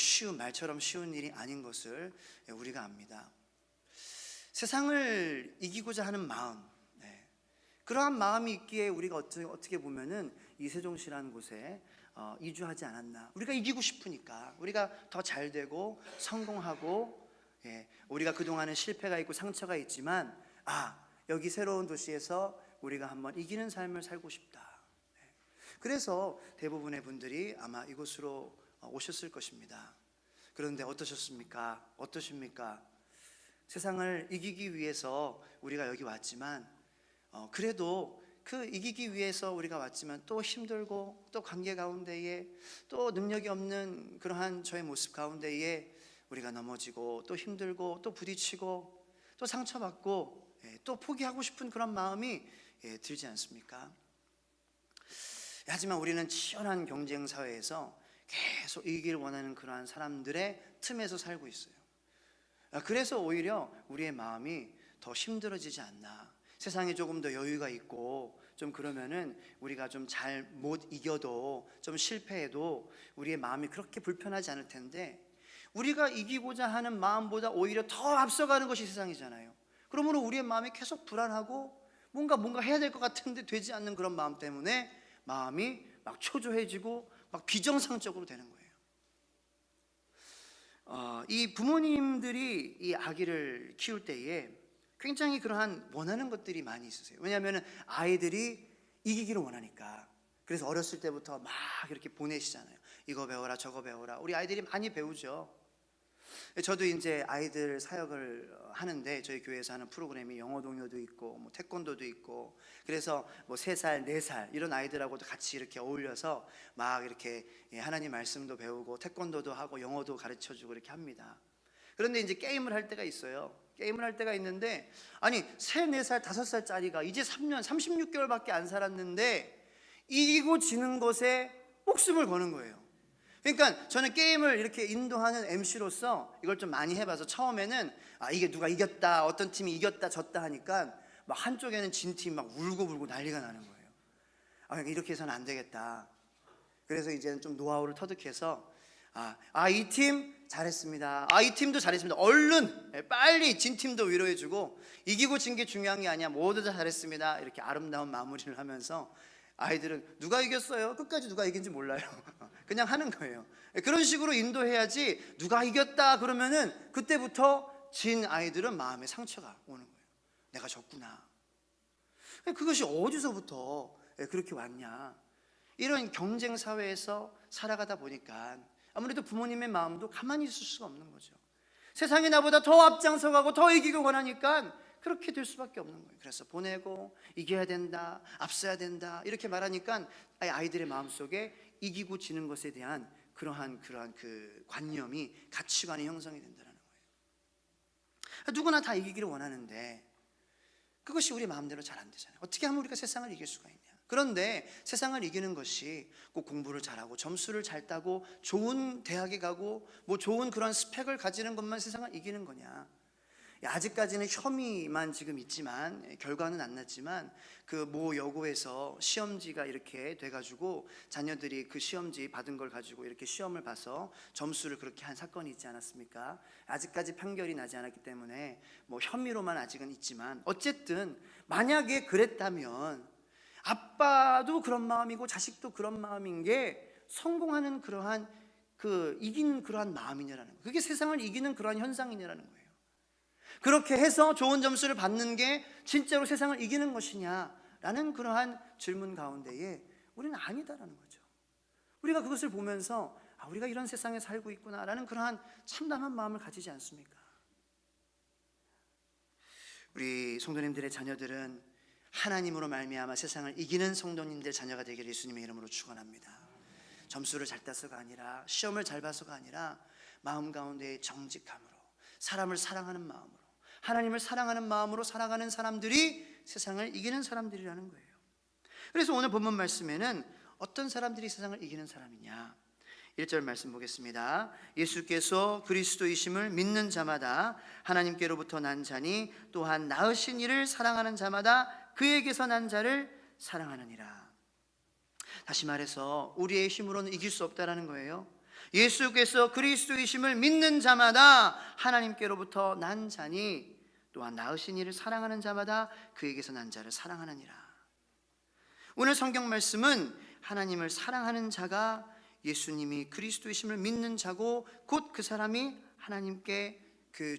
쉬운 말처럼 쉬운 일이 아닌 것을 우리가 압니다. 세상을 이기고자 하는 마음, 그러한 마음이 있기에 우리가 어떻게 보면은 이 세종시라는 곳에 이주하지 않았나. 우리가 이기고 싶으니까, 우리가 더 잘되고 성공하고, 우리가 그동안은 실패가 있고 상처가 있지만 여기 새로운 도시에서 우리가 한번 이기는 삶을 살고 싶다. 그래서 대부분의 분들이 아마 이곳으로 오셨을 것입니다. 그런데 어떠십니까? 세상을 이기기 위해서 우리가 여기 왔지만, 그래도 그 이기기 위해서 우리가 왔지만 또 힘들고, 또 관계 가운데에 또 능력이 없는 그러한 저의 모습 가운데에 우리가 넘어지고, 또 힘들고, 또 부딪히고, 또 상처받고, 또 포기하고 싶은 그런 마음이 들지 않습니까? 하지만 우리는 치열한 경쟁 사회에서 계속 이기기를 원하는 그러한 사람들의 틈에서 살고 있어요. 그래서 오히려 우리의 마음이 더 힘들어지지 않나. 세상에 조금 더 여유가 있고 좀 그러면은 우리가 좀 잘 못 이겨도, 좀 실패해도 우리의 마음이 그렇게 불편하지 않을 텐데, 우리가 이기고자 하는 마음보다 오히려 더 앞서가는 것이 세상이잖아요. 그러므로 우리의 마음이 계속 불안하고 뭔가 해야 될 것 같은데 되지 않는 그런 마음 때문에 마음이 막 초조해지고 막 비정상적으로 되는 거예요. 이 부모님들이 이 아기를 키울 때에 굉장히 그러한 원하는 것들이 많이 있으세요. 왜냐하면 아이들이 이기기를 원하니까. 그래서 어렸을 때부터 막 이렇게 보내시잖아요. 이거 배워라 저거 배워라. 우리 아이들이 많이 배우죠. 저도 이제 아이들 사역을 하는데, 저희 교회에서 하는 프로그램이 영어 동요도 있고 뭐 태권도도 있고, 그래서 뭐 3살, 4살 이런 아이들하고도 같이 이렇게 어울려서 막 이렇게 하나님 말씀도 배우고 태권도도 하고 영어도 가르쳐주고 이렇게 합니다. 그런데 이제 게임을 할 때가 있어요. 게임을 할 때가 있는데, 아니 3, 4살, 5살짜리가 이제 3년, 36개월밖에 안 살았는데 이기고 지는 것에 목숨을 거는 거예요. 그러니까 저는 게임을 이렇게 인도하는 MC로서 이걸 좀 많이 해봐서, 처음에는 이게 누가 이겼다, 어떤 팀이 이겼다 졌다 하니까 막 한쪽에는 진 팀 막 울고불고 난리가 나는 거예요. 이렇게 해서는 안 되겠다. 그래서 이제는 좀 노하우를 터득해서 이 팀 잘했습니다. 이 팀도 잘했습니다. 얼른 빨리 진 팀도 위로해주고, 이기고 진 게 중요한 게 아니야. 모두 다 잘했습니다. 이렇게 아름다운 마무리를 하면서 아이들은 누가 이겼어요? 끝까지 누가 이긴지 몰라요. 그냥 하는 거예요. 그런 식으로 인도해야지, 누가 이겼다 그러면은 그때부터 진 아이들은 마음에 상처가 오는 거예요. 내가 졌구나. 그것이 어디서부터 그렇게 왔냐. 이런 경쟁 사회에서 살아가다 보니까 아무래도 부모님의 마음도 가만히 있을 수가 없는 거죠. 세상이 나보다 더 앞장서가고 더 이기고 원하니까 그렇게 될 수밖에 없는 거예요. 그래서 보내고, 이겨야 된다, 앞서야 된다 이렇게 말하니까 아이들의 마음속에 이기고 지는 것에 대한 그러한 그 관념이, 가치관이 형성이 된다는 거예요. 누구나 다 이기기를 원하는데 그것이 우리 마음대로 잘 안 되잖아요. 어떻게 하면 우리가 세상을 이길 수가 있냐. 그런데 세상을 이기는 것이 꼭 공부를 잘하고 점수를 잘 따고 좋은 대학에 가고 뭐 좋은 그런 스펙을 가지는 것만 세상을 이기는 거냐. 아직까지는 혐의만 지금 있지만, 결과는 안 났지만, 그 모 여고에서 시험지가 이렇게 돼가지고 자녀들이 그 시험지 받은 걸 가지고 이렇게 시험을 봐서 점수를 그렇게 한 사건이 있지 않았습니까? 아직까지 판결이 나지 않았기 때문에 뭐 혐의로만 아직은 있지만, 어쨌든 만약에 그랬다면 아빠도 그런 마음이고 자식도 그런 마음인 게 성공하는 그러한 이긴 그러한 마음이냐라는 거예요. 그게 세상을 이기는 그러한 현상이냐라는 거예요. 그렇게 해서 좋은 점수를 받는 게 진짜로 세상을 이기는 것이냐라는 그러한 질문 가운데에 우리는 아니다라는 거죠. 우리가 그것을 보면서 우리가 이런 세상에 살고 있구나라는 그러한 참담한 마음을 가지지 않습니까? 우리 성도님들의 자녀들은 하나님으로 말미암아 세상을 이기는 성도님들 자녀가 되기를 예수님의 이름으로 축원합니다. 점수를 잘 따서가 아니라, 시험을 잘 봐서가 아니라, 마음 가운데 정직함으로, 사람을 사랑하는 마음으로, 하나님을 사랑하는 마음으로 살아가는 사람들이 세상을 이기는 사람들이라는 거예요. 그래서 오늘 본문 말씀에는 어떤 사람들이 세상을 이기는 사람이냐, 1절 말씀 보겠습니다. 예수께서 그리스도이심을 믿는 자마다 하나님께로부터 난 자니, 또한 낳으신 이를 사랑하는 자마다 그에게서 난 자를 사랑하느니라. 다시 말해서 우리의 힘으로는 이길 수 없다라는 거예요. 예수께서 그리스도이심을 믿는 자마다 하나님께로부터 난 자니 또한 낳으신 이를 사랑하는 자마다 그에게서 난 자를 사랑하느니라. 오늘 성경 말씀은 하나님을 사랑하는 자가 예수님이 그리스도이심을 믿는 자고 곧 그 사람이 하나님께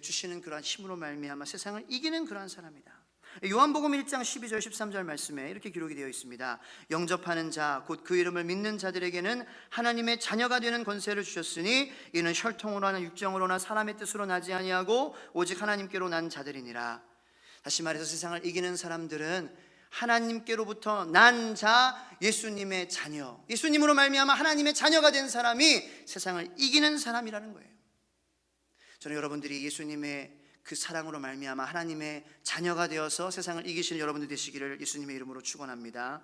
주시는 그러한 힘으로 말미암아 세상을 이기는 그러한 사람이다. 요한복음 1장 12절 13절 말씀에 이렇게 기록이 되어 있습니다. 영접하는 자 곧 그 이름을 믿는 자들에게는 하나님의 자녀가 되는 권세를 주셨으니 이는 혈통으로나 육정으로나 사람의 뜻으로 나지 아니하고 오직 하나님께로 난 자들이니라. 다시 말해서 세상을 이기는 사람들은 하나님께로부터 난 자, 예수님의 자녀, 예수님으로 말미암아 하나님의 자녀가 된 사람이 세상을 이기는 사람이라는 거예요. 저는 여러분들이 예수님의 그 사랑으로 말미암아 하나님의 자녀가 되어서 세상을 이기시는 여러분들 되시기를 예수님의 이름으로 축원합니다.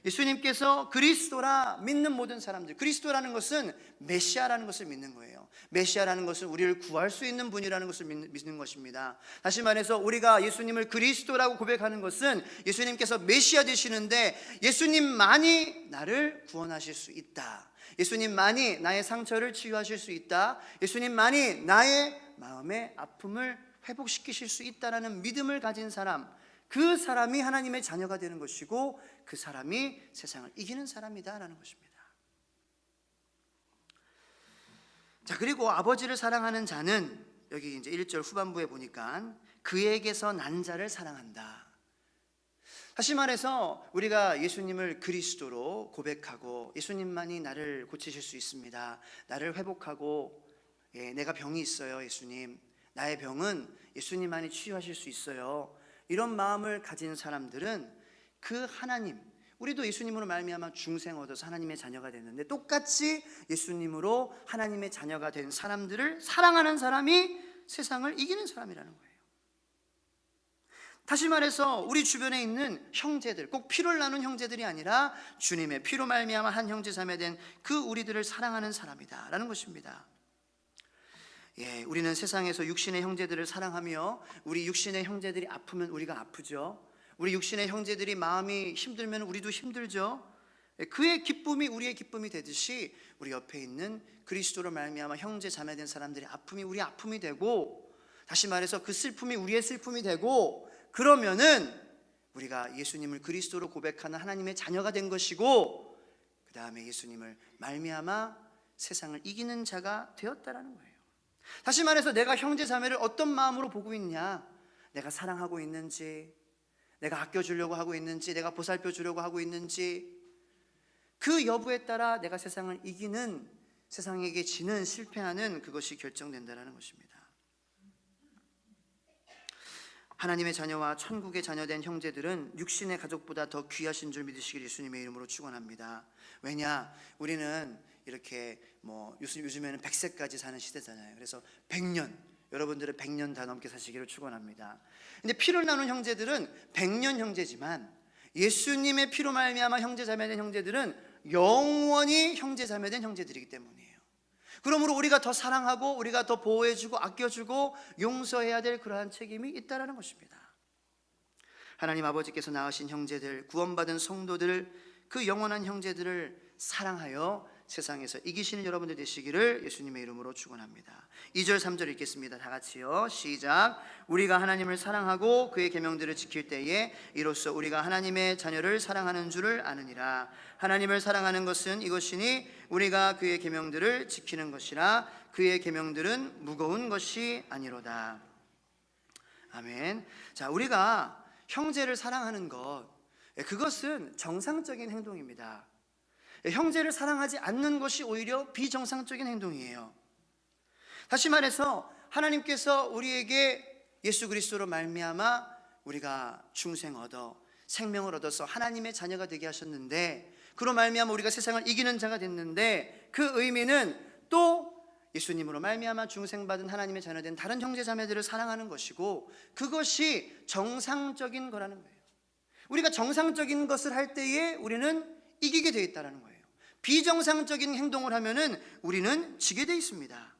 예수님께서 그리스도라 믿는 모든 사람들, 그리스도라는 것은 메시아라는 것을 믿는 거예요. 메시아라는 것은 우리를 구할 수 있는 분이라는 것을 믿는 것입니다. 다시 말해서 우리가 예수님을 그리스도라고 고백하는 것은 예수님께서 메시아 되시는데 예수님만이 나를 구원하실 수 있다, 예수님만이 나의 상처를 치유하실 수 있다, 예수님만이 나의 마음의 아픔을 회복시키실 수 있다라는 믿음을 가진 사람, 그 사람이 하나님의 자녀가 되는 것이고 그 사람이 세상을 이기는 사람이다라는 것입니다. 자, 그리고 아버지를 사랑하는 자는 여기 이제 1절 후반부에 보니까 그에게서 난 자를 사랑한다. 다시 말해서 우리가 예수님을 그리스도로 고백하고 예수님만이 나를 고치실 수 있습니다, 나를 회복하고, 내가 병이 있어요 예수님, 나의 병은 예수님만이 치유하실 수 있어요, 이런 마음을 가진 사람들은 그 하나님, 우리도 예수님으로 말미암아 중생 얻어서 하나님의 자녀가 됐는데 똑같이 예수님으로 하나님의 자녀가 된 사람들을 사랑하는 사람이 세상을 이기는 사람이라는 거예요. 다시 말해서 우리 주변에 있는 형제들, 꼭 피를 나눈 형제들이 아니라 주님의 피로 말미암아 한 형제 자매 된 그 우리들을 사랑하는 사람이다 라는 것입니다. 우리는 세상에서 육신의 형제들을 사랑하며 우리 육신의 형제들이 아프면 우리가 아프죠. 우리 육신의 형제들이 마음이 힘들면 우리도 힘들죠. 그의 기쁨이 우리의 기쁨이 되듯이 우리 옆에 있는 그리스도로 말미암아 형제 자매 된 사람들의 아픔이 우리의 아픔이 되고, 다시 말해서 그 슬픔이 우리의 슬픔이 되고, 그러면은 우리가 예수님을 그리스도로 고백하는 하나님의 자녀가 된 것이고 그 다음에 예수님을 말미암아 세상을 이기는 자가 되었다라는 거예요. 다시 말해서 내가 형제 자매를 어떤 마음으로 보고 있냐, 내가 사랑하고 있는지, 내가 아껴주려고 하고 있는지, 내가 보살펴 주려고 하고 있는지, 그 여부에 따라 내가 세상을 이기는, 세상에게 지는, 실패하는 그것이 결정된다는 것입니다. 하나님의 자녀와 천국의 자녀된 형제들은 육신의 가족보다 더 귀하신 줄 믿으시길 예수님의 이름으로 축원합니다. 왜냐, 우리는 이렇게 요즘에는 100세까지 사는 시대잖아요. 그래서 100년, 여러분들은 100년 다 넘게 사시기를 축원합니다. 근데 피를 나눈 형제들은 100년 형제지만 예수님의 피로 말미암아 형제 자매된 형제들은 영원히 형제 자매된 형제들이기 때문이에요. 그러므로 우리가 더 사랑하고 우리가 더 보호해주고 아껴주고 용서해야 될 그러한 책임이 있다라는 것입니다. 하나님 아버지께서 낳으신 형제들, 구원받은 성도들, 그 영원한 형제들을 사랑하여 세상에서 이기시는 여러분들 되시기를 예수님의 이름으로 축원합니다. 2절 3절 읽겠습니다. 다 같이요. 시작. 우리가 하나님을 사랑하고 그의 계명들을 지킬 때에 이로써 우리가 하나님의 자녀를 사랑하는 줄을 아느니라. 하나님을 사랑하는 것은 이것이니 우리가 그의 계명들을 지키는 것이라. 그의 계명들은 무거운 것이 아니로다. 아멘. 자, 우리가 형제를 사랑하는 것, 그것은 정상적인 행동입니다. 형제를 사랑하지 않는 것이 오히려 비정상적인 행동이에요. 다시 말해서 하나님께서 우리에게 예수 그리스도로 말미암아 우리가 중생 얻어 생명을 얻어서 하나님의 자녀가 되게 하셨는데, 그로 말미암아 우리가 세상을 이기는 자가 됐는데, 그 의미는 또 예수님으로 말미암아 중생받은 하나님의 자녀된 다른 형제 자매들을 사랑하는 것이고, 그것이 정상적인 거라는 거예요. 우리가 정상적인 것을 할 때에 우리는 이기게 되어 있다는 거예요. 비정상적인 행동을 하면은 우리는 지게 되어 있습니다.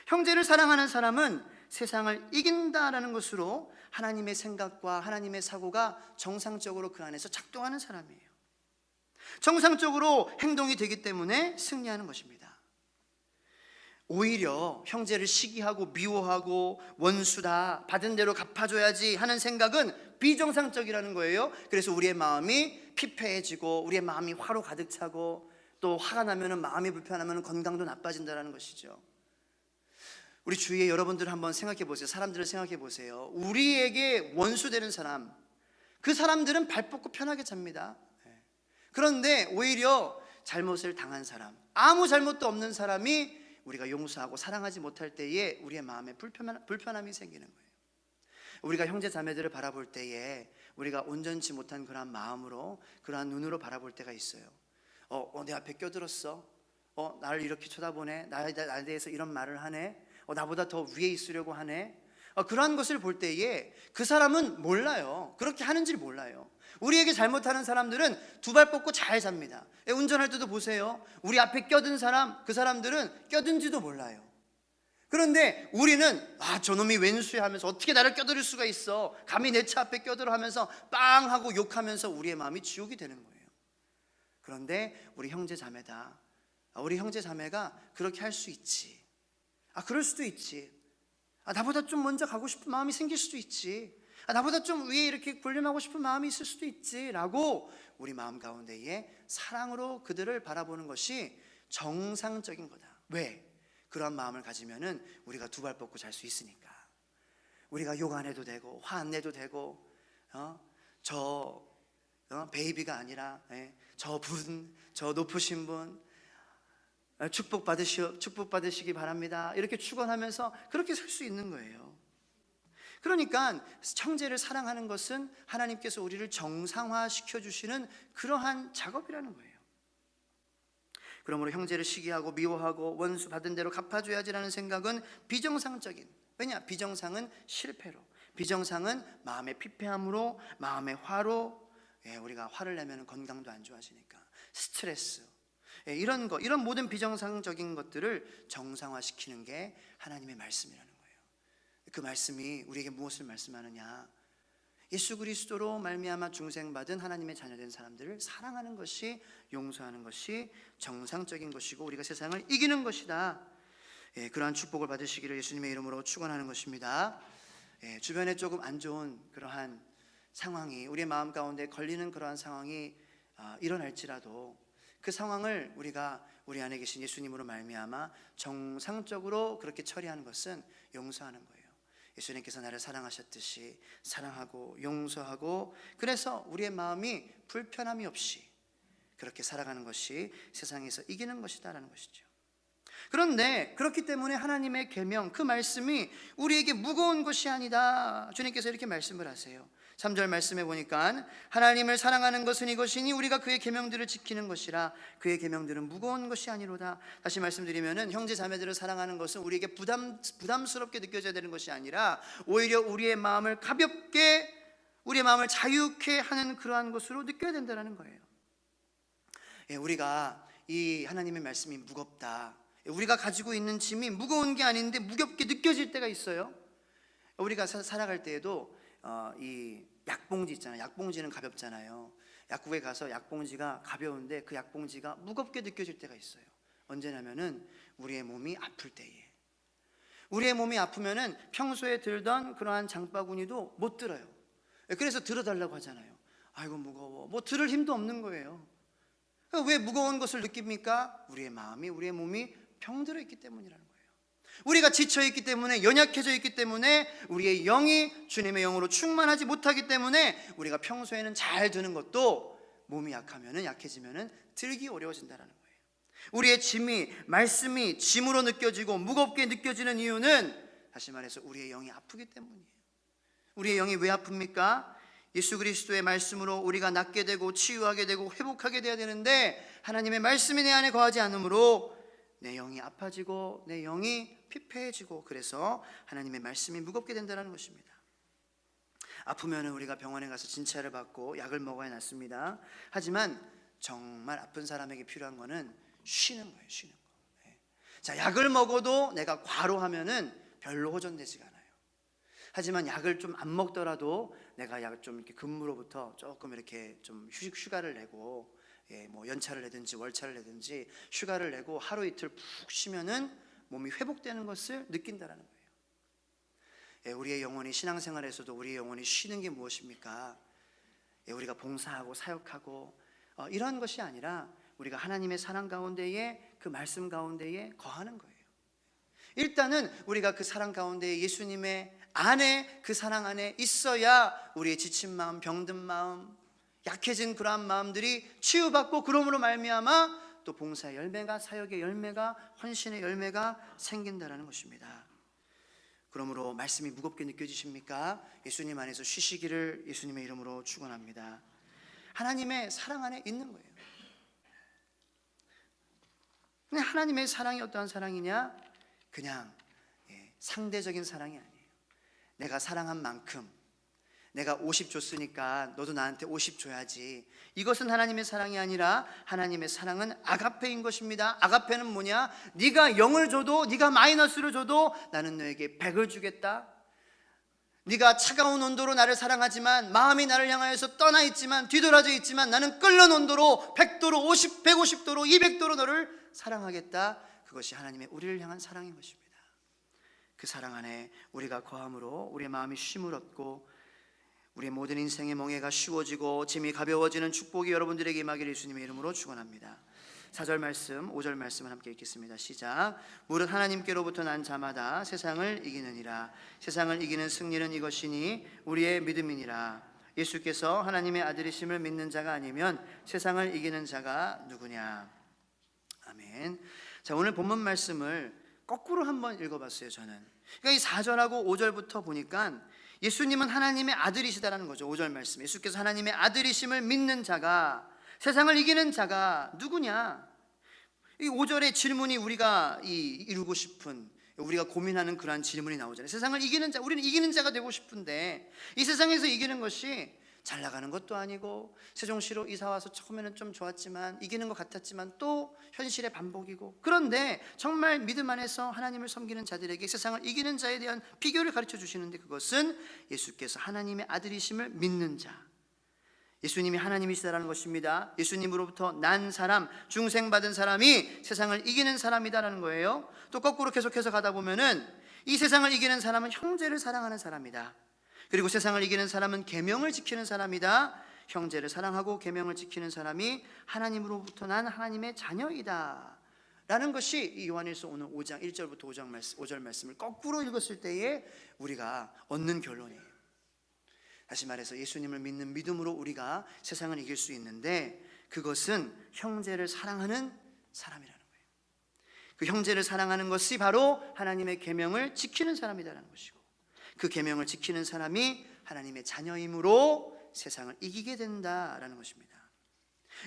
형제를 사랑하는 사람은 세상을 이긴다라는 것으로 하나님의 생각과 하나님의 사고가 정상적으로 그 안에서 작동하는 사람이에요. 정상적으로 행동이 되기 때문에 승리하는 것입니다. 오히려 형제를 시기하고 미워하고 원수다, 받은 대로 갚아줘야지 하는 생각은 비정상적이라는 거예요. 그래서 우리의 마음이 피폐해지고 우리의 마음이 화로 가득 차고 또 화가 나면은, 마음이 불편하면 건강도 나빠진다는 것이죠. 우리 주위에 여러분들 한번 생각해 보세요. 사람들을 생각해 보세요. 우리에게 원수되는 사람, 그 사람들은 발 뻗고 편하게 잡니다. 그런데 오히려 잘못을 당한 사람, 아무 잘못도 없는 사람이 우리가 용서하고 사랑하지 못할 때에 우리의 마음에 불편함이 생기는 거예요. 우리가 형제 자매들을 바라볼 때에 우리가 온전치 못한 그러한 마음으로, 그러한 눈으로 바라볼 때가 있어요. 내 앞에 껴들었어. 나를 이렇게 쳐다보네. 나에 대해서 이런 말을 하네. 나보다 더 위에 있으려고 하네. 그러한 것을 볼 때에 그 사람은 몰라요. 그렇게 하는지를 몰라요. 우리에게 잘못하는 사람들은 두 발 뻗고 잘 삽니다. 운전할 때도 보세요. 우리 앞에 껴든 사람, 그 사람들은 껴든지도 몰라요. 그런데 우리는 저놈이 왼수야 하면서 어떻게 나를 껴들을 수가 있어, 감히 내 차 앞에 껴들어 하면서 빵 하고 욕하면서 우리의 마음이 지옥이 되는 거예요. 그런데 우리 형제 자매다, 우리 형제 자매가 그렇게 할 수 있지. 그럴 수도 있지. 나보다 좀 먼저 가고 싶은 마음이 생길 수도 있지. 나보다 좀 위에 이렇게 군림하고 싶은 마음이 있을 수도 있지 라고 우리 마음 가운데에 사랑으로 그들을 바라보는 것이 정상적인 거다. 왜? 그러한 마음을 가지면은 우리가 두 발 뻗고 잘 수 있으니까. 우리가 욕 안 해도 되고 화 안 내도 되고 베이비가 아니라 저 높으신 분 축복 받으시기 바랍니다, 이렇게 축원하면서 그렇게 살 수 있는 거예요. 그러니까 형제를 사랑하는 것은 하나님께서 우리를 정상화시켜 주시는 그러한 작업이라는 거예요. 그러므로 형제를 시기하고 미워하고 원수 받은 대로 갚아줘야지라는 생각은 비정상적인, 왜냐? 비정상은 실패로, 비정상은 마음의 피폐함으로, 마음의 화로, 우리가 화를 내면 건강도 안 좋아지니까 스트레스, 이런 모든 비정상적인 것들을 정상화시키는 게 하나님의 말씀이라는 거예요. 그 말씀이 우리에게 무엇을 말씀하느냐? 예수 그리스도로 말미암아 중생받은 하나님의 자녀된 사람들을 사랑하는 것이, 용서하는 것이 정상적인 것이고 우리가 세상을 이기는 것이다. 그러한 축복을 받으시기를 예수님의 이름으로 축원하는 것입니다. 주변에 조금 안 좋은 그러한 상황이, 우리의 마음 가운데 걸리는 그러한 상황이 일어날지라도 그 상황을 우리가 우리 안에 계신 예수님으로 말미암아 정상적으로 그렇게 처리하는 것은 용서하는 거예요. 예수님께서 나를 사랑하셨듯이 사랑하고 용서하고, 그래서 우리의 마음이 불편함이 없이 그렇게 살아가는 것이 세상에서 이기는 것이다라는 것이죠. 그런데 그렇기 때문에 하나님의 계명, 그 말씀이 우리에게 무거운 것이 아니다. 주님께서 이렇게 말씀을 하세요. 3절 말씀해 보니까 하나님을 사랑하는 것은 이것이니 우리가 그의 계명들을 지키는 것이라. 그의 계명들은 무거운 것이 아니로다. 다시 말씀드리면은 형제 자매들을 사랑하는 것은 우리에게 부담스럽게 느껴져야 되는 것이 아니라 오히려 우리의 마음을 가볍게, 우리의 마음을 자유케 하는 그러한 것으로 느껴야 된다는 거예요. 우리가 이 하나님의 말씀이 무겁다, 우리가 가지고 있는 짐이 무거운 게 아닌데 무겁게 느껴질 때가 있어요. 우리가 살아갈 때에도 이 약봉지 있잖아요. 약봉지는 가볍잖아요. 약국에 가서 약봉지가 가벼운데 그 약봉지가 무겁게 느껴질 때가 있어요. 언제냐면은 우리의 몸이 아플 때에. 우리의 몸이 아프면은 평소에 들던 그러한 장바구니도 못 들어요. 그래서 들어달라고 하잖아요. 아이고 무거워. 뭐 들을 힘도 없는 거예요. 왜 무거운 것을 느낍니까? 우리의 마음이, 우리의 몸이 병들어 있기 때문이라는 거예요. 우리가 지쳐있기 때문에, 연약해져 있기 때문에, 우리의 영이 주님의 영으로 충만하지 못하기 때문에 우리가 평소에는 잘 드는 것도 몸이 약해지면은 들기 어려워진다는 거예요. 우리의 짐이, 말씀이 짐으로 느껴지고 무겁게 느껴지는 이유는 다시 말해서 우리의 영이 아프기 때문이에요. 우리의 영이 왜 아픕니까? 예수 그리스도의 말씀으로 우리가 낫게 되고 치유하게 되고 회복하게 돼야 되는데 하나님의 말씀이 내 안에 거하지 않으므로 내 영이 아파지고 내 영이 피폐해지고, 그래서 하나님의 말씀이 무겁게 된다는 것입니다. 아프면 우리가 병원에 가서 진찰을 받고 약을 먹어야 낫습니다. 하지만 정말 아픈 사람에게 필요한 거는 쉬는 거예요. 쉬는 거. 자, 약을 먹어도 내가 과로하면은 별로 호전되지가 않아요. 하지만 약을 좀 안 먹더라도 내가 약을 좀 이렇게 근무로부터 조금 이렇게 좀 휴가를 내고, 뭐 연차를 내든지 월차를 내든지 휴가를 내고 하루 이틀 푹 쉬면은 몸이 회복되는 것을 느낀다라는 거예요. 예, 우리의 영혼이 신앙생활에서도 우리의 영혼이 쉬는 게 무엇입니까? 예, 우리가 봉사하고 사역하고 이런 것이 아니라 우리가 하나님의 사랑 가운데에 그 말씀 가운데에 거하는 거예요. 일단은 우리가 그 사랑 가운데 예수님의 안에 그 사랑 안에 있어야 우리의 지친 마음, 병든 마음, 약해진 그러한 마음들이 치유받고 그러므로 말미암아 또 봉사의 열매가, 사역의 열매가, 헌신의 열매가 생긴다라는 것입니다. 그러므로 말씀이 무겁게 느껴지십니까? 예수님 안에서 쉬시기를 예수님의 이름으로 축원합니다. 하나님의 사랑 안에 있는 거예요. 근데 하나님의 사랑이 어떠한 사랑이냐? 그냥 상대적인 사랑이 아니에요. 내가 사랑한 만큼, 내가 50 줬으니까 너도 나한테 50 줘야지. 이것은 하나님의 사랑이 아니라 하나님의 사랑은 아가페인 것입니다. 아가페는 뭐냐? 네가 0을 줘도, 네가 마이너스를 줘도 나는 너에게 100을 주겠다. 네가 차가운 온도로 나를 사랑하지만 마음이 나를 향하여서 떠나 있지만, 뒤돌아져 있지만 나는 끓는 온도로 100도로 150도로 200도로 너를 사랑하겠다. 그것이 하나님의 우리를 향한 사랑인 것입니다. 그 사랑 안에 우리가 거함으로 우리의 마음이 쉼을 얻고 우리의 모든 인생의 멍에가 쉬워지고 짐이 가벼워지는 축복이 여러분들에게 임하기를 예수님의 이름으로 축원합니다. 4절 말씀, 5절 말씀을 함께 읽겠습니다. 시작. 무릇 하나님께로부터 난 자마다 세상을 이기느니라. 세상을 이기는 승리는 이것이니 우리의 믿음이니라. 예수께서 하나님의 아들이심을 믿는 자가 아니면 세상을 이기는 자가 누구냐. 아멘. 자, 오늘 본문 말씀을 거꾸로 한번 읽어봤어요. 저는 그러니까 이 4절하고 5절부터 보니까 예수님은 하나님의 아들이시다라는 거죠. 5절 말씀, 예수께서 하나님의 아들이심을 믿는 자가, 세상을 이기는 자가 누구냐. 이 5절의 질문이 우리가 이루고 싶은, 우리가 고민하는 그러한 질문이 나오잖아요. 세상을 이기는 자, 우리는 이기는 자가 되고 싶은데 이 세상에서 이기는 것이 잘 나가는 것도 아니고, 세종시로 이사와서 처음에는 좀 좋았지만, 이기는 것 같았지만 또 현실의 반복이고, 그런데 정말 믿음 안에서 하나님을 섬기는 자들에게 세상을 이기는 자에 대한 비결을 가르쳐 주시는데, 그것은 예수께서 하나님의 아들이심을 믿는 자, 예수님이 하나님이시다라는 것입니다. 예수님으로부터 난 사람, 중생받은 사람이 세상을 이기는 사람이다라는 거예요. 또 거꾸로 계속해서 가다 보면은 이 세상을 이기는 사람은 형제를 사랑하는 사람이다. 그리고 세상을 이기는 사람은 계명을 지키는 사람이다. 형제를 사랑하고 계명을 지키는 사람이 하나님으로부터 난 하나님의 자녀이다 라는 것이 이 요한일서 오늘 5장 1절부터 5절 말씀을 거꾸로 읽었을 때에 우리가 얻는 결론이에요. 다시 말해서 예수님을 믿는 믿음으로 우리가 세상을 이길 수 있는데, 그것은 형제를 사랑하는 사람이라는 거예요. 그 형제를 사랑하는 것이 바로 하나님의 계명을 지키는 사람이라는 것이고, 그 계명을 지키는 사람이 하나님의 자녀이므로 세상을 이기게 된다라는 것입니다.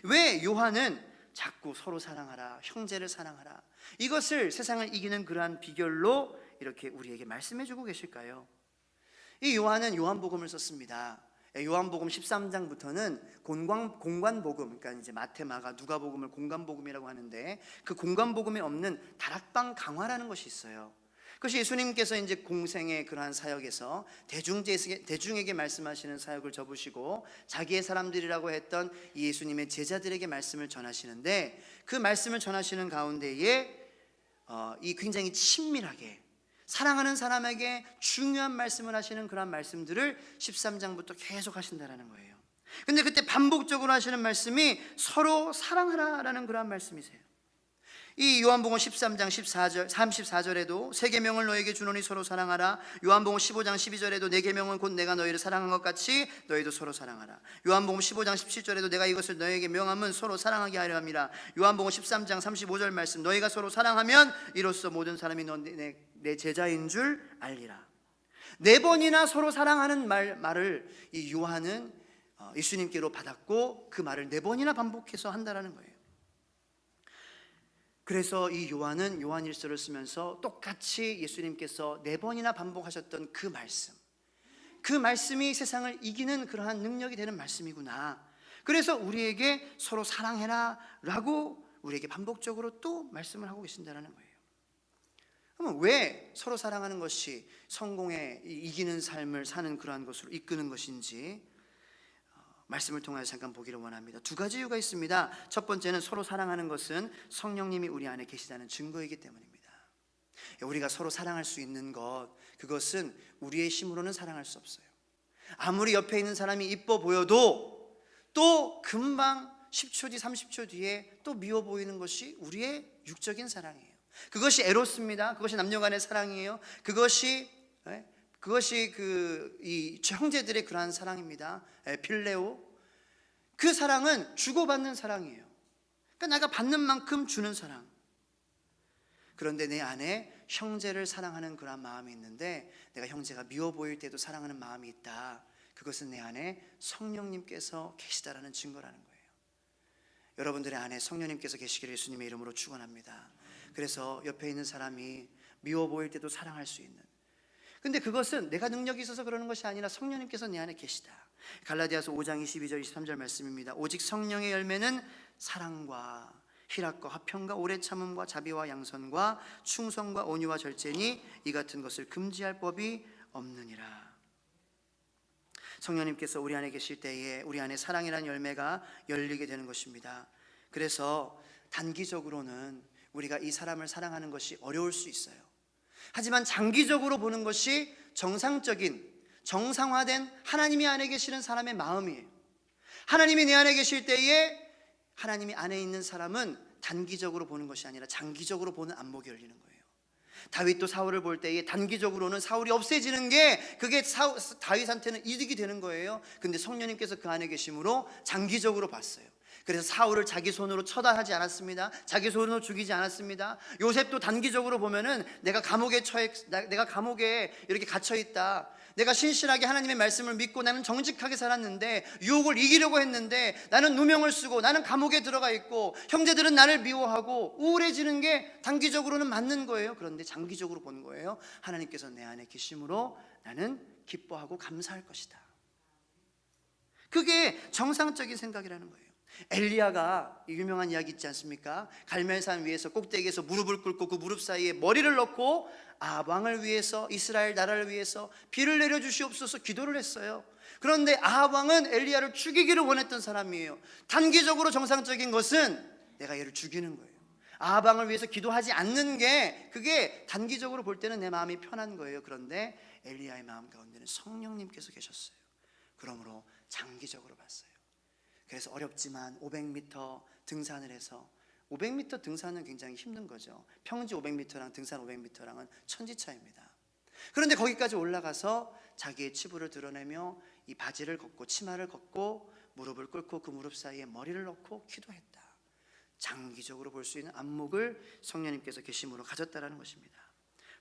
왜 요한은 자꾸 서로 사랑하라, 형제를 사랑하라, 이것을 세상을 이기는 그러한 비결로 이렇게 우리에게 말씀해주고 계실까요? 이 요한은 요한복음을 썼습니다. 요한복음 13장부터는 공관복음, 그러니까 이제 마태, 마가, 누가복음을 공관복음이라고 하는데, 그 공관복음에 없는 다락방 강화라는 것이 있어요. 그것이 예수님께서 이제 공생의 그러한 사역에서 대중에게 말씀하시는 사역을 접으시고 자기의 사람들이라고 했던 이 예수님의 제자들에게 말씀을 전하시는데, 그 말씀을 전하시는 가운데에 이 굉장히 친밀하게 사랑하는 사람에게 중요한 말씀을 하시는 그런 말씀들을 13장부터 계속 하신다는 거예요. 근데 그때 반복적으로 하시는 말씀이 서로 사랑하라라는 그런 말씀이세요. 이 요한복음 13장 34절에도 새 계명을 너에게 주노니 서로 사랑하라. 요한복음 15장 12절에도 내 계명은 곧 내가 너희를 사랑한 것 같이 너희도 서로 사랑하라. 요한복음 15장 17절에도 내가 이것을 너에게 명함은 서로 사랑하게 하려 함이라. 요한복음 13장 35절 말씀, 너희가 서로 사랑하면 이로써 모든 사람이 내 제자인 줄 알리라. 4번이나 서로 사랑하는 말을 이 요한은 예수님께로 받았고, 그 말을 4번이나 반복해서 한다라는 거예요. 그래서 이 요한은 요한일서를 쓰면서 똑같이 예수님께서 4번이나 반복하셨던 그 말씀, 그 말씀이 세상을 이기는 그러한 능력이 되는 말씀이구나. 그래서 우리에게 서로 사랑해라 라고 우리에게 반복적으로 또 말씀을 하고 계신다는 거예요. 그러면 왜 서로 사랑하는 것이 성공에 이기는 삶을 사는 그러한 것으로 이끄는 것인지 말씀을 통해서 잠깐 보기를 원합니다. 2가지 이유가 있습니다. 첫 번째는 서로 사랑하는 것은 성령님이 우리 안에 계시다는 증거이기 때문입니다. 우리가 서로 사랑할 수 있는 것, 그것은 우리의 힘으로는 사랑할 수 없어요. 아무리 옆에 있는 사람이 이뻐 보여도 또 금방 10초 뒤 30초 뒤에 또 미워 보이는 것이 우리의 육적인 사랑이에요. 그것이 에로스입니다. 그것이 남녀간의 사랑이에요. 그것이 이 형제들의 그러한 사랑입니다. 필레오. 그 사랑은 주고받는 사랑이에요. 그러니까 내가 받는 만큼 주는 사랑. 그런데 내 안에 형제를 사랑하는 그런 마음이 있는데, 내가 형제가 미워 보일 때도 사랑하는 마음이 있다. 그것은 내 안에 성령님께서 계시다라는 증거라는 거예요. 여러분들의 안에 성령님께서 계시기를 예수님의 이름으로 축원합니다. 그래서 옆에 있는 사람이 미워 보일 때도 사랑할 수 있는, 근데 그것은 내가 능력이 있어서 그러는 것이 아니라 성령님께서 내 안에 계시다. 갈라디아서 5장 22절 23절 말씀입니다. 오직 성령의 열매는 사랑과 희락과 화평과 오래 참음과 자비와 양선과 충성과 온유와 절제니 이 같은 것을 금지할 법이 없느니라. 성령님께서 우리 안에 계실 때에 우리 안에 사랑이라는 열매가 열리게 되는 것입니다. 그래서 단기적으로는 우리가 이 사람을 사랑하는 것이 어려울 수 있어요. 하지만 장기적으로 보는 것이 정상적인, 정상화된 하나님이 안에 계시는 사람의 마음이에요. 하나님이 내 안에 계실 때에 하나님이 안에 있는 사람은 단기적으로 보는 것이 아니라 장기적으로 보는 안목이 열리는 거예요. 다윗도 사울을 볼 때에 단기적으로는 사울이 없애지는 게 그게 다윗한테는 이득이 되는 거예요. 근데 성령님께서 그 안에 계심으로 장기적으로 봤어요. 그래서 사울을 자기 손으로 처단하지 않았습니다. 자기 손으로 죽이지 않았습니다. 요셉도 단기적으로 보면은 내가 감옥에 이렇게 갇혀 있다. 내가 신실하게 하나님의 말씀을 믿고 나는 정직하게 살았는데 유혹을 이기려고 했는데 나는 누명을 쓰고 나는 감옥에 들어가 있고 형제들은 나를 미워하고 우울해지는 게 단기적으로는 맞는 거예요. 그런데 장기적으로 본 거예요. 하나님께서 내 안에 계심으로 나는 기뻐하고 감사할 것이다. 그게 정상적인 생각이라는 거예요. 엘리야가 유명한 이야기 있지 않습니까? 갈멜산 위에서 꼭대기에서 무릎을 꿇고 그 무릎 사이에 머리를 넣고 아합 왕을 위해서, 이스라엘 나라를 위해서 비를 내려주시옵소서 기도를 했어요. 그런데 아합 왕은 엘리야를 죽이기를 원했던 사람이에요. 단기적으로 정상적인 것은 내가 얘를 죽이는 거예요. 아합 왕을 위해서 기도하지 않는 게 그게 단기적으로 볼 때는 내 마음이 편한 거예요. 그런데 엘리야의 마음 가운데는 성령님께서 계셨어요. 그러므로 장기적으로 봤어요. 그래서 어렵지만 500m 등산을 해서, 500m 등산은 굉장히 힘든 거죠. 평지 500m랑 등산 500m랑은 천지차이입니다. 그런데 거기까지 올라가서 자기의 치부를 드러내며 이 바지를 걷고 치마를 걷고 무릎을 꿇고 그 무릎 사이에 머리를 넣고 기도했다. 장기적으로 볼 수 있는 안목을 성령님께서 계심으로 가졌다라는 것입니다.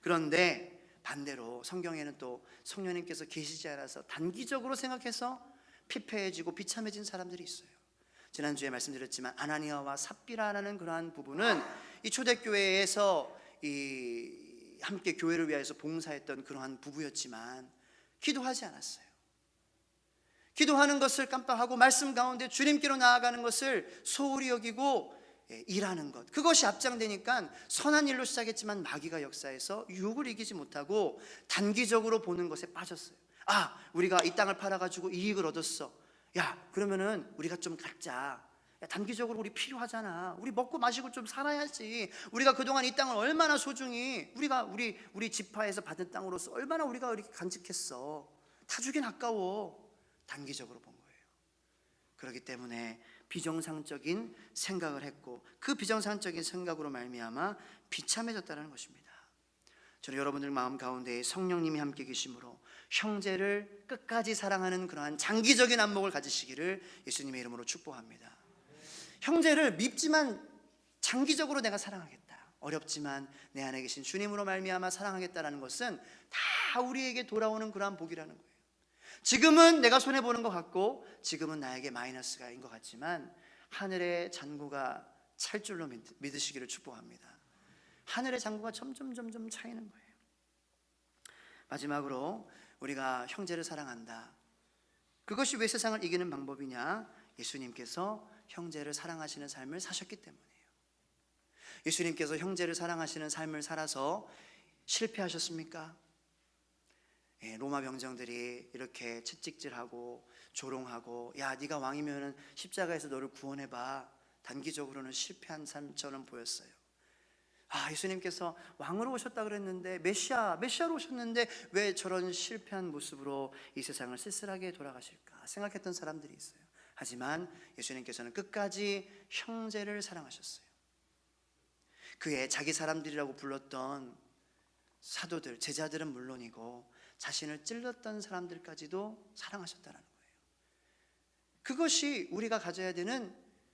그런데 반대로 성경에는 또 성령님께서 계시지 않아서 단기적으로 생각해서 피폐해지고 비참해진 사람들이 있어요. 지난주에 말씀드렸지만 아나니아와 삽비라라는 그러한 부부는 이 초대교회에서 함께 교회를 위해서 봉사했던 그러한 부부였지만 기도하지 않았어요. 기도하는 것을 깜빡하고 말씀 가운데 주님께로 나아가는 것을 소홀히 여기고 일하는 것, 그것이 앞장되니까 선한 일로 시작했지만 마귀가 역사해서 유혹을 이기지 못하고 단기적으로 보는 것에 빠졌어요. 우리가 이 땅을 팔아가지고 이익을 얻었어. 그러면은 우리가 좀 갖자. 단기적으로 우리 필요하잖아. 우리 먹고 마시고 좀 살아야지. 우리가 그동안 이 땅을 얼마나 소중히 우리 지파에서 받은 땅으로서 얼마나 우리가 이렇게 간직했어. 다 주긴 아까워. 단기적으로 본 거예요. 그렇기 때문에 비정상적인 생각을 했고 그 비정상적인 생각으로 말미암아 비참해졌다는 것입니다. 저는 여러분들 마음 가운데 성령님이 함께 계심으로 형제를 끝까지 사랑하는 그러한 장기적인 안목을 가지시기를 예수님의 이름으로 축복합니다. 형제를 밉지만 장기적으로 내가 사랑하겠다. 어렵지만 내 안에 계신 주님으로 말미암아 사랑하겠다라는 것은 다 우리에게 돌아오는 그러한 복이라는 거예요. 지금은 내가 손해보는 것 같고 지금은 나에게 마이너스가인 것 같지만 하늘의 잔고가 찰 줄로 믿으시기를 축복합니다. 하늘의 잔고가 점점 차이는 거예요. 마지막으로 우리가 형제를 사랑한다. 그것이 왜 세상을 이기는 방법이냐? 예수님께서 형제를 사랑하시는 삶을 사셨기 때문이에요. 예수님께서 형제를 사랑하시는 삶을 살아서 실패하셨습니까? 로마 병정들이 이렇게 채찍질하고 조롱하고 네가 왕이면 십자가에서 너를 구원해봐. 단기적으로는 실패한 삶처럼 보였어요. 예수님께서 왕으로 오셨다 그랬는데, 메시아로 오셨는데 왜 저런 실패한 모습으로 이 세상을 쓸쓸하게 돌아가실까 생각했던 사람들이 있어요. 하지만 예수님께서는 끝까지 형제를 사랑하셨어요. 그의 자기 사람들이라고 불렀던 사도들, 제자들은 물론이고 자신을 찔렀던 사람들까지도 사랑하셨다는 거예요. 그것이 우리가 가져야 되는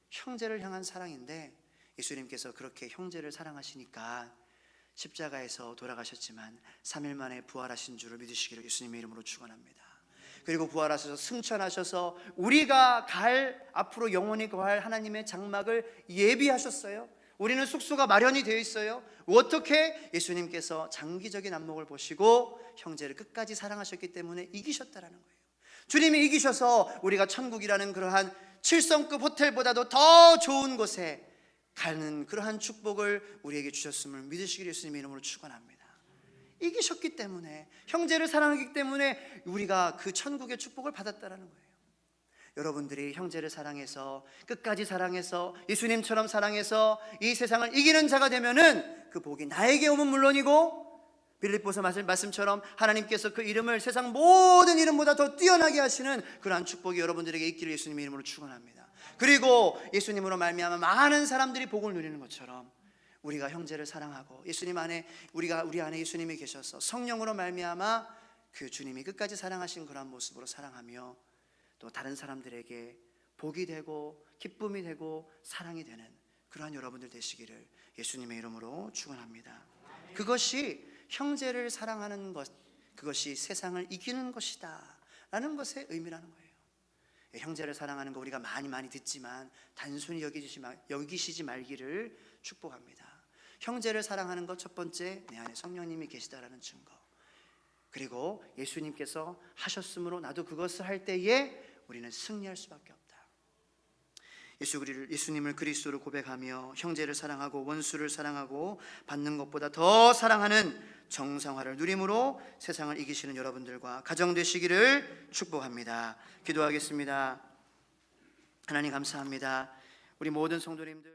형제를 향한 사랑인데, 예수님께서 그렇게 형제를 사랑하시니까 십자가에서 돌아가셨지만 3일 만에 부활하신 줄을 믿으시기를 예수님의 이름으로 축원합니다. 그리고 부활하셔서 승천하셔서 우리가 앞으로 영원히 거할 하나님의 장막을 예비하셨어요. 우리는 숙소가 마련이 되어 있어요. 어떻게? 예수님께서 장기적인 안목을 보시고 형제를 끝까지 사랑하셨기 때문에 이기셨다라는 거예요. 주님이 이기셔서 우리가 천국이라는 그러한 7성급 호텔보다도 더 좋은 곳에 가는 그러한 축복을 우리에게 주셨음을 믿으시기를 예수님의 이름으로 축원합니다. 이기셨기 때문에, 형제를 사랑하기 때문에 우리가 그 천국의 축복을 받았다라는 거예요. 여러분들이 형제를 사랑해서, 끝까지 사랑해서, 예수님처럼 사랑해서 이 세상을 이기는 자가 되면은 그 복이 나에게 오면 물론이고, 빌립보서 말씀처럼 하나님께서 그 이름을 세상 모든 이름보다 더 뛰어나게 하시는 그러한 축복이 여러분들에게 있기를 예수님의 이름으로 축원합니다. 그리고 예수님으로 말미암아 많은 사람들이 복을 누리는 것처럼 우리가 형제를 사랑하고, 예수님 안에 우리 안에 예수님이 계셔서 성령으로 말미암아 그 주님이 끝까지 사랑하신 그러한 모습으로 사랑하며 또 다른 사람들에게 복이 되고 기쁨이 되고 사랑이 되는 그러한 여러분들 되시기를 예수님의 이름으로 축원합니다. 그것이 형제를 사랑하는 것, 그것이 세상을 이기는 것이다 라는 것의 의미라는 거예요. 형제를 사랑하는 거 우리가 많이 듣지만 단순히 여기시지 말기를 축복합니다. 형제를 사랑하는 것, 첫 번째, 내 안에 성령님이 계시다라는 증거, 그리고 예수님께서 하셨으므로 나도 그것을 할 때에 우리는 승리할 수밖에 없다. 예수님을 그리스도로 고백하며 형제를 사랑하고 원수를 사랑하고 받는 것보다 더 사랑하는 정상화를 누림으로 세상을 이기시는 여러분들과 가정 되시기를 축복합니다. 기도하겠습니다. 하나님 감사합니다. 우리 모든 성도님들